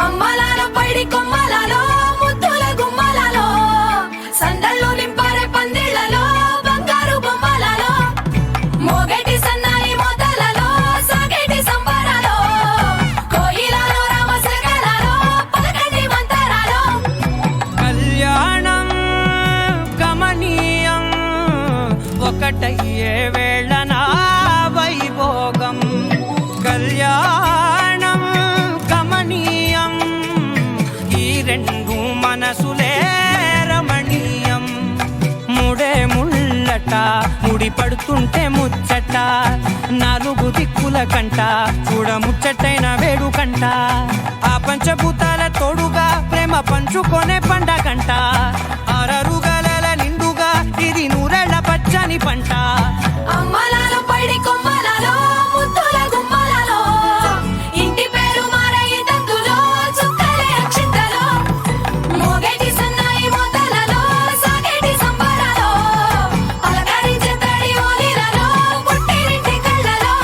అమ్మలాలో పైడి కొమ్మలాలో ముద్దుల గుమ్మలాలో సందళ్ళు నింపారే పందిళ్లలో బంగారు బొమ్మలాలో మోగేటి సన్నాయి మోతలలో సాగేటి సంబరాలో కోయిలలో రామశకలలో పలకండి మంతరాలో కళ్యాణం గమనీయం ఒకటయ్యే వేళ నా వైభోగం కళ్యాణం గమనీయం ఈ రెండు మనసులే రమణీయం ముడే ముళ్ళట ముడి పడుతుంటే ముచ్చట నాలుగు దిక్కుల కంట చూడ ముచ్చటైన వేడుకంట ఆ పంచభూతాల తోడుగా ప్రేమ పంచుకొనే పండగంట ఆరరుగల నిండుగా ఇది నూరెళ్ళ పచ్చని పంట అమ్మలాలో పైడి కొమ్మలాలో ముద్దుల గుమ్మలాలో ఇంటి పేరు మారయి తందులో చుక్కలే అక్షింతలో మోగేటి సన్నాయి మోతలలో సాగేటి సంబరాలో పలకరించే తడి ఓలిలలో పుట్టినింటి కళ్ళలో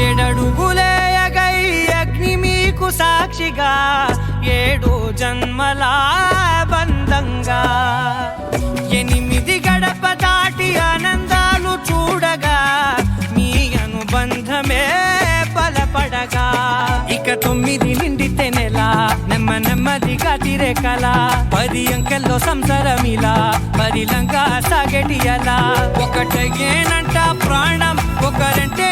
ఏడడుగులే ఎగై అగ్ని మీకు సాక్షిగా ఏడు జన్మల బంధంగా ఎనిమిది గడప దాటి ఆనందాలు చూడగా మీ అనుబంధమే బలపడగా ఇక 9 నిండితే నెల నెమ్మదిగా తిరేకల 10 అంకెల్లో సంసారమిలా పరిలంగా సాగేటి అలా ఒకటేనంట ప్రాణం ఒకరంటే